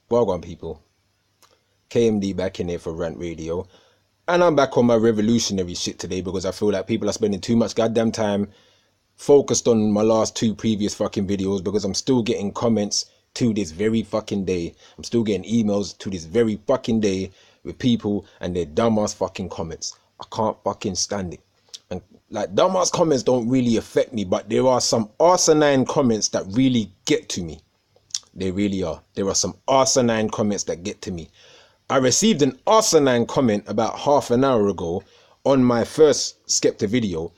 Well on, people. KMD back in here for Rant Radio. And I'm back on my revolutionary shit today because I feel like people are spending too much goddamn time focused on my last two previous fucking videos, because I'm still getting comments to this very fucking day. I'm still getting emails to this very fucking day with people and their dumbass fucking comments. I can't fucking stand it. And like, dumbass comments don't really affect me, but there are some asinine comments that really get to me. They really are. There are some asinine comments that get to me. I received an asinine comment about half an hour ago on my first Skepta video.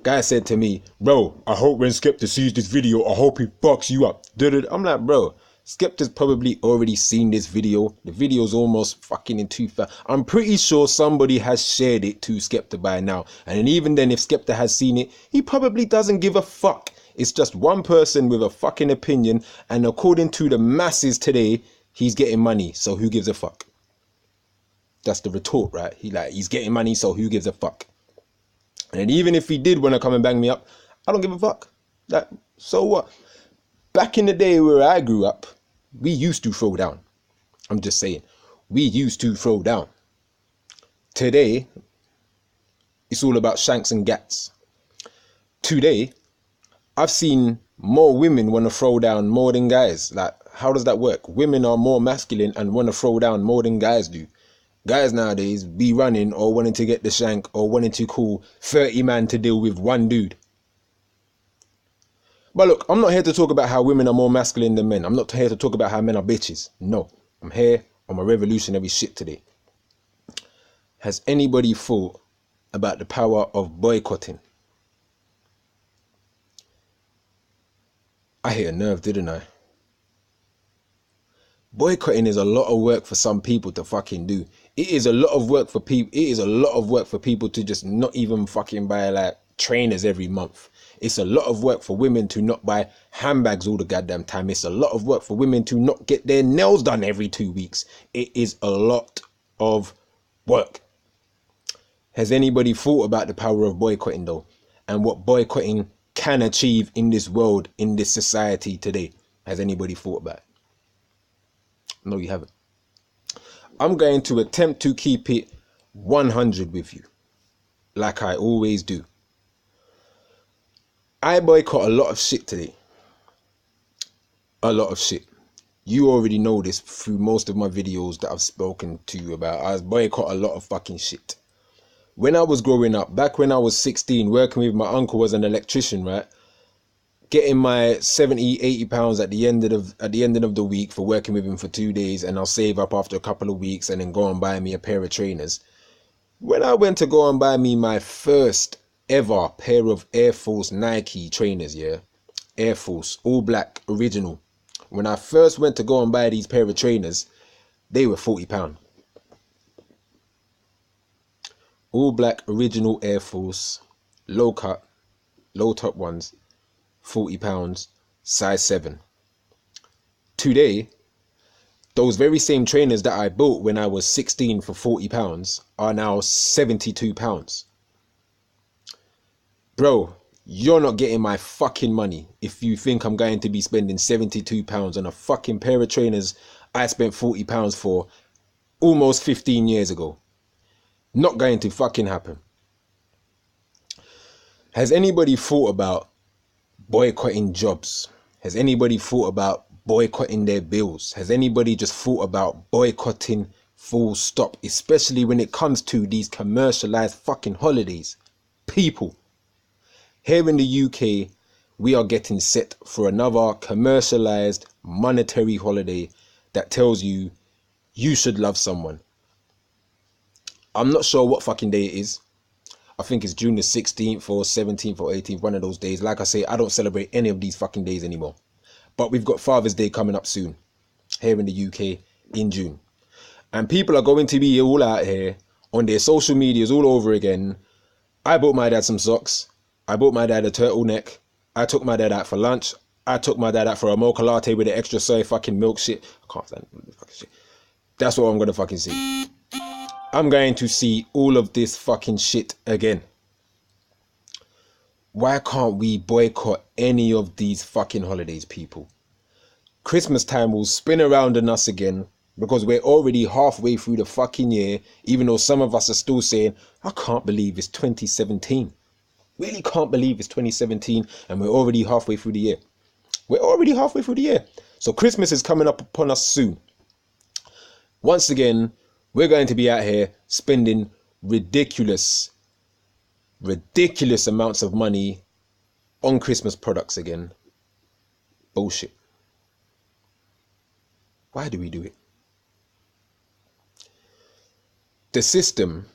Guy said to me, bro, I hope when Skepta sees this video, I hope he fucks you up. I'm like, bro, Skepta's probably already seen this video. The video's almost fucking in 2000. I'm pretty sure somebody has shared it to Skepta by now. And even then, if Skepta has seen it, he probably doesn't give a fuck. It's just one person with a fucking opinion, and according to the masses today, he's getting money, so who gives a fuck? That's the retort, right? He's getting money, so who gives a fuck? And even if he did want to come and bang me up, I don't give a fuck. So what? Back in the day where I grew up, we used to throw down. I'm just saying, we used to throw down. Today, it's all about shanks and gats. Today, I've seen more women want to throw down more than guys. Like, how does that work? Women are more masculine and want to throw down more than guys do. Guys nowadays be running or wanting to get the shank or wanting to call 30 man to deal with one dude. But look, I'm not here to talk about how women are more masculine than men. I'm not here to talk about how men are bitches. No, I'm here on my revolutionary shit today. Has anybody thought about the power of boycotting? I hit a nerve, didn't I? Boycotting is a lot of work for some people to fucking do. It is a lot of work for people. It is a lot of work for people to just not even fucking buy like trainers every month. It's a lot of work for women to not buy handbags all the goddamn time. It's a lot of work for women to not get their nails done every 2 weeks. It is a lot of work. Has anybody thought about the power of boycotting though? And what boycotting can achieve in this world, in this society today? Has anybody thought about it? No, you haven't. I'm going to attempt to keep it 100 with you, like I always do. I boycott a lot of shit today. A lot of shit. You already know this through most of my videos that I've spoken to you about. I boycott a lot of fucking shit. When I was growing up, back when I was 16, working with my uncle as an electrician, right? Getting my 70, 80 pounds at the end of the week for working with him for 2 days, and I'll save up after a couple of weeks and then go and buy me a pair of trainers. When I went to go and buy me my first ever pair of Air Force Nike trainers, yeah, Air Force, all black, original. When I first went to go and buy these pair of trainers, they were £40. All black, original Air Force, low cut, low top ones. £40, size 7. Today, those very same trainers that I bought when I was 16 for £40 are now £72. Bro, you're not getting my fucking money if you think I'm going to be spending £72 on a fucking pair of trainers I spent £40 for almost 15 years ago. Not going to fucking happen. Has anybody thought about boycotting jobs? Has anybody thought about boycotting their bills? Has anybody just thought about boycotting full stop, especially when it comes to these commercialized fucking holidays? People, here in the UK, we are getting set for another commercialized monetary holiday that tells you you should love someone. I'm not sure what fucking day it is. I think it's June the 16th or 17th or 18th, one of those days. Like I say, I don't celebrate any of these fucking days anymore. But we've got Father's Day coming up soon, here in the UK, in June. And people are going to be all out here on their social medias all over again. I bought my dad some socks. I bought my dad a turtleneck. I took my dad out for lunch. I took my dad out for a mocha latte with the extra soy fucking milk shit. I can't stand the fucking shit. That's what I'm going to fucking see. I'm going to see all of this fucking shit again. Why can't we boycott any of these fucking holidays, people? Christmas time will spin around on us again because we're already halfway through the fucking year, even though some of us are still saying, I can't believe it's 2017. Really can't believe it's 2017 and we're already halfway through the year. We're already halfway through the year. So Christmas is coming up upon us soon. Once again, we're going to be out here spending ridiculous amounts of money on Christmas products again. Bullshit. Why do we do it? The system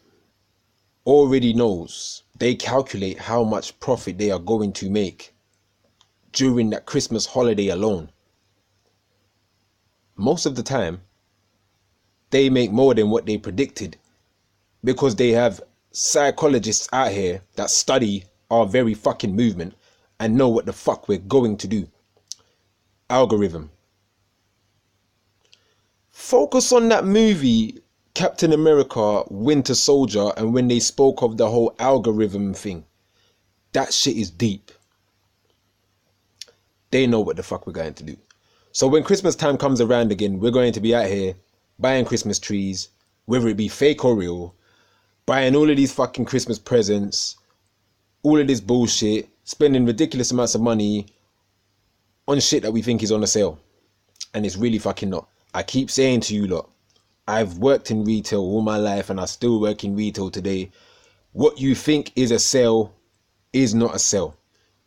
already knows. They calculate how much profit they are going to make during that Christmas holiday alone. Most of the time, they make more than what they predicted because they have psychologists out here that study our very fucking movement and know what the fuck we're going to do. Algorithm. Focus on that movie Captain America Winter Soldier and when they spoke of the whole algorithm thing. That shit is deep. They know what the fuck we're going to do. So when Christmas time comes around again, we're going to be out here buying Christmas trees, whether it be fake or real, buying all of these fucking Christmas presents, all of this bullshit, spending ridiculous amounts of money on shit that we think is on a sale. And it's really fucking not. I keep saying to you lot, I've worked in retail all my life and I still work in retail today. What you think is a sale is not a sale.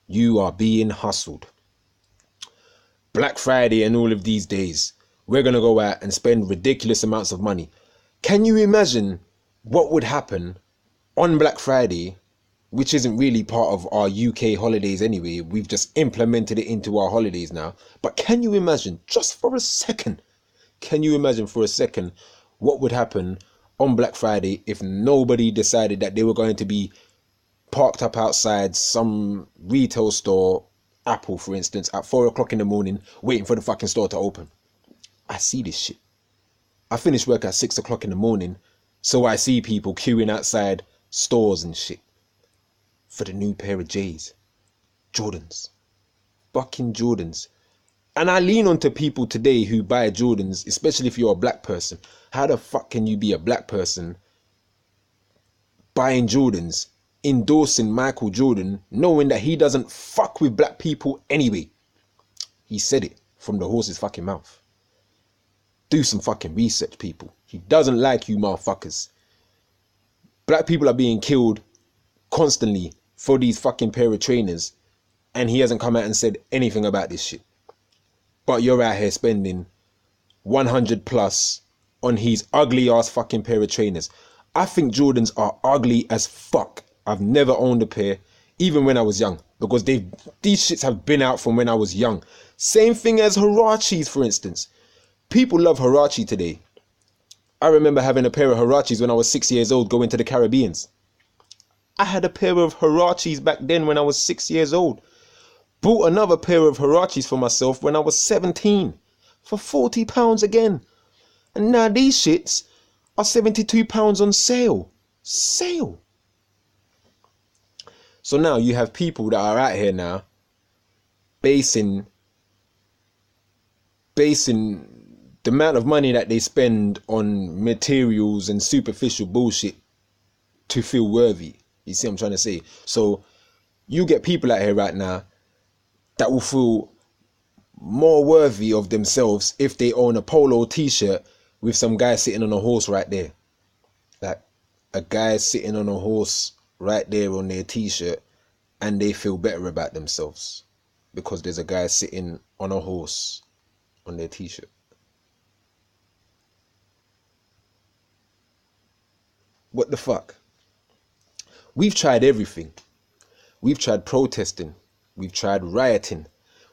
You are being hustled. Black Friday and all of these days, we're going to go out and spend ridiculous amounts of money. Can you imagine what would happen on Black Friday, which isn't really part of our UK holidays anyway? We've just implemented it into our holidays now. But can you imagine, just for a second, can you imagine for a second what would happen on Black Friday if nobody decided that they were going to be parked up outside some retail store, Apple for instance, at 4 o'clock in the morning waiting for the fucking store to open? I see this shit. I finish work at 6 o'clock in the morning, so I see people queuing outside stores and shit for the new pair of J's. Jordans. Fucking Jordans. And I lean on to people today who buy Jordans, especially if you're a black person. How the fuck can you be a black person buying Jordans, endorsing Michael Jordan, knowing that he doesn't fuck with black people anyway? He said it from the horse's fucking mouth. Do some fucking research, people. He doesn't like you motherfuckers. Black people are being killed constantly for these fucking pair of trainers, and he hasn't come out and said anything about this shit. But you're out here spending 100 plus on his ugly ass fucking pair of trainers. I think Jordans are ugly as fuck. I've never owned a pair, even when I was young, because these shits have been out from when I was young. Same thing as Huaraches, for instance. People love Huarache today. I remember having a pair of Huaraches when I was 6 years old going to the Caribbeans. I had a pair of Huaraches back then when I was 6 years old. Bought another pair of Huaraches for myself when I was 17 for £40 again. And now these shits are £72 on sale. Sale. So now you have people that are out here now basing the amount of money that they spend on materials and superficial bullshit to feel worthy. You see what I'm trying to say? So you get people out here right now that will feel more worthy of themselves if they own a polo t-shirt with some guy sitting on a horse right there. Like a guy sitting on a horse right there on their t-shirt, and they feel better about themselves because there's a guy sitting on a horse on their t-shirt. What the fuck? We've tried everything. We've tried protesting. We've tried rioting.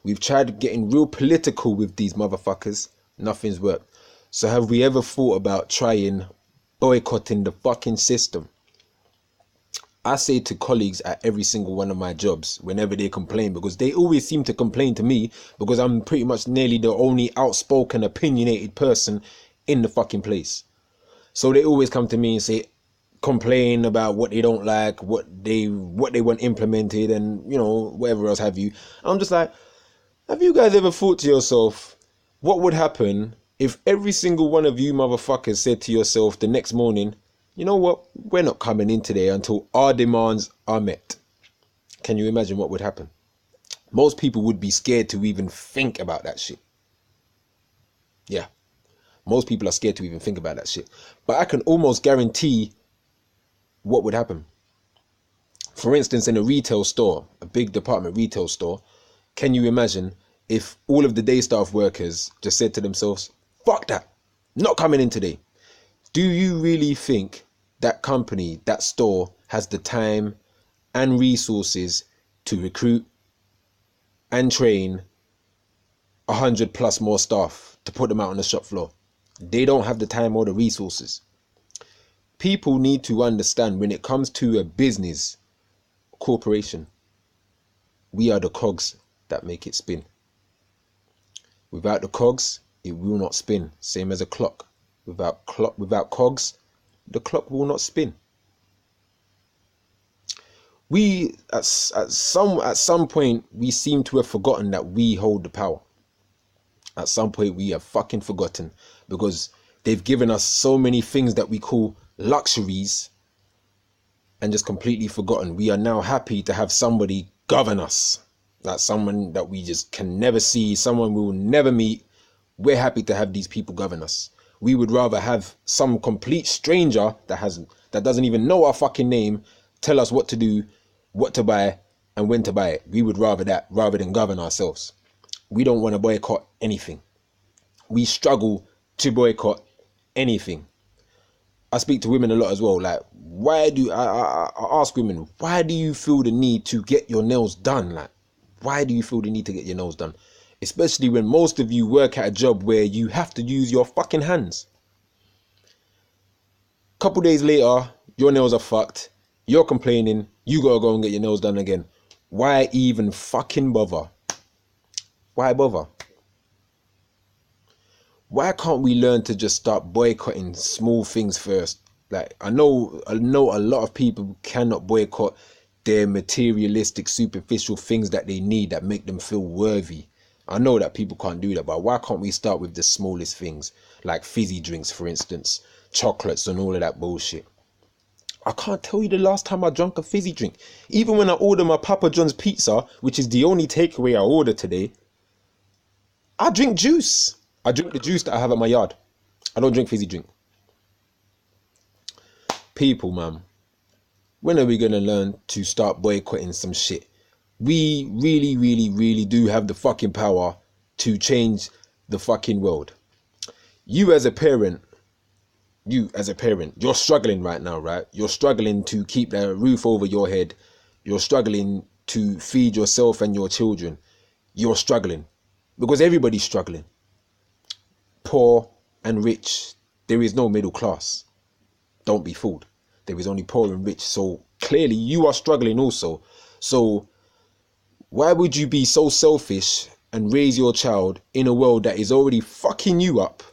We've tried getting real political with these motherfuckers. Nothing's worked. So have we ever thought about trying boycotting the fucking system? I say to colleagues at every single one of my jobs whenever they complain, because they always seem to complain to me because I'm pretty much nearly the only outspoken, opinionated person in the fucking place. So they always come to me and say, complain about what they don't like, what they want implemented, and you know, whatever else have you. I'm just like, have you guys ever thought to yourself, What would happen if every single one of you motherfuckers said to yourself the next morning, you know what, we're not coming in today until our demands are met? Can you imagine what would happen? Most people would be scared to even think about that shit. Yeah, most people are scared to even think about that shit. But I can almost guarantee what would happen. For instance, in a retail store, a big department retail store, can you imagine if all of the day staff workers just said to themselves, fuck that, not coming in today? Do you really think that company, that store, has the time and resources to recruit and train 100 plus more staff to put them out on the shop floor? They don't have the time or the resources. People need to understand, when it comes to a business corporation, we are the cogs that make it spin. Without the cogs, it will not spin. Same as a clock. Without cogs, the clock will not spin. We at some point we seem to have forgotten that we hold the power. At some point we have fucking forgotten, because they've given us so many things that we call luxuries and just completely forgotten. We are now happy to have somebody govern us. That's someone that we just can never see, someone we will never meet. We're happy to have these people govern us. We would rather have some complete stranger that doesn't even know our fucking name tell us what to do, what to buy, and when to buy it. We would rather that rather than govern ourselves. We don't want to boycott anything. We struggle to boycott anything. I speak to women a lot as well. Like, why do I ask women, why do you feel the need to get your nails done? Like, why do you feel the need to get your nails done? Especially when most of you work at a job where you have to use your fucking hands. Couple days later, your nails are fucked. You're complaining. You gotta go and get your nails done again. Why even fucking bother? Why bother? Why can't we learn to just start boycotting small things first? Like, I know a lot of people cannot boycott their materialistic, superficial things that they need that make them feel worthy. I know that people can't do that, but why can't we start with the smallest things, like fizzy drinks, for instance, chocolates and all of that bullshit? I can't tell you the last time I drank a fizzy drink. Even when I order my Papa John's pizza, which is the only takeaway I order today, I drink juice. I drink the juice that I have at my yard. I don't drink fizzy drink. People, man, when are we going to learn to start boycotting some shit? We really, really, really do have the fucking power to change the fucking world. You as a parent, you're struggling right now, right? You're struggling to keep the roof over your head. You're struggling to feed yourself and your children. You're struggling because everybody's struggling. Poor and rich. There is no middle class. Don't be fooled. There is only poor and rich. So clearly you are struggling also. So why would you be so selfish and raise your child in a world that is already fucking you up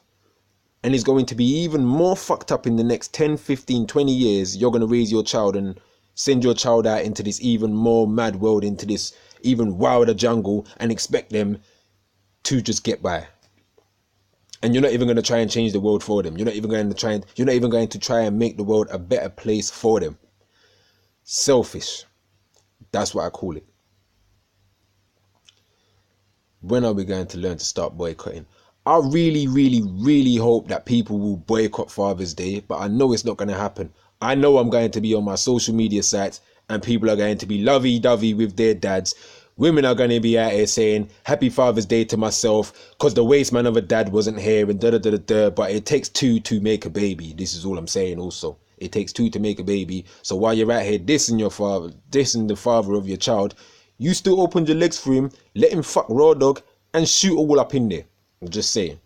and is going to be even more fucked up in the next 10, 15, 20 years? You're going to raise your child and send your child out into this even more mad world, into this even wilder jungle, and expect them to just get by. And you're not even going to try and change the world for them. You're not even going to try and make the world a better place for them. Selfish. That's what I call it. When are we going to learn to start boycotting? I really, really, really hope that people will boycott Father's Day, but I know it's not going to happen. I know I'm going to be on my social media sites and people are going to be lovey-dovey with their dads. Women are going to be out here saying, happy Father's Day to myself because the waste man of a dad wasn't here and da-da-da-da-da. But it takes two to make a baby. This is all I'm saying also. It takes two to make a baby. So while you're out here dissing your father, dissing the father of your child, you still open your legs for him, let him fuck raw dog and shoot all up in there. I'm just saying.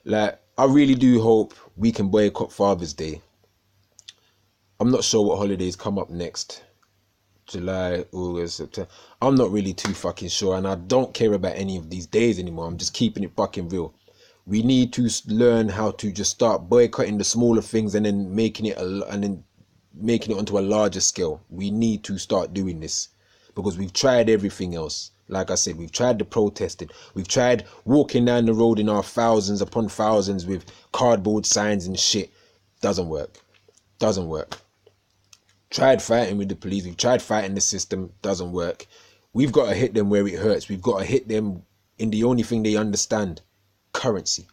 Like, I really do hope we can boycott Father's Day. I'm not sure what holidays come up next. July, August, September. I'm not really too fucking sure, and I don't care about any of these days anymore. I'm just keeping it fucking real. We need to learn how to just start boycotting the smaller things and then making it onto a larger scale. We need to start doing this because we've tried everything else. Like I said, we've tried the protesting. We've tried walking down the road in our thousands upon thousands with cardboard signs and shit. Doesn't work. Doesn't work. Tried fighting with the police. We've tried fighting the system. Doesn't work. We've got to hit them where it hurts. We've got to hit them in the only thing they understand. Currency.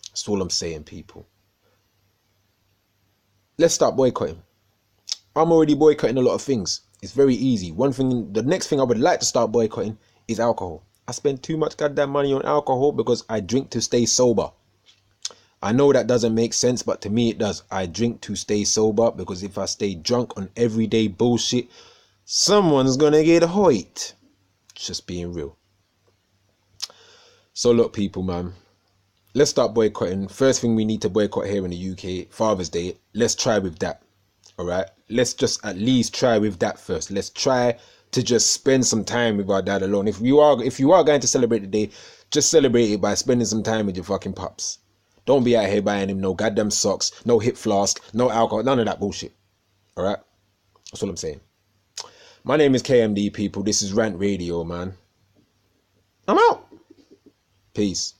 That's all I'm saying, people. Let's start boycotting. I'm already boycotting a lot of things. It's very easy. The next thing I would like to start boycotting is alcohol. I spend too much goddamn money on alcohol because I drink to stay sober. I know that doesn't make sense, but to me it does. I drink to stay sober because if I stay drunk on everyday bullshit, someone's gonna get hoit. Just being real. So look, people, man. Let's start boycotting. First thing we need to boycott here in the UK, Father's Day. Let's try with that. All right, let's just at least try with that first. Let's try to just spend some time with our dad alone. If you are going to celebrate the day, just celebrate it by spending some time with your fucking pops. Don't be out here buying him no goddamn socks, no hip flask, no alcohol, none of that bullshit. All right, that's all I'm saying. My name is KMD, people. This is Rant Radio, man. I'm out. Peace.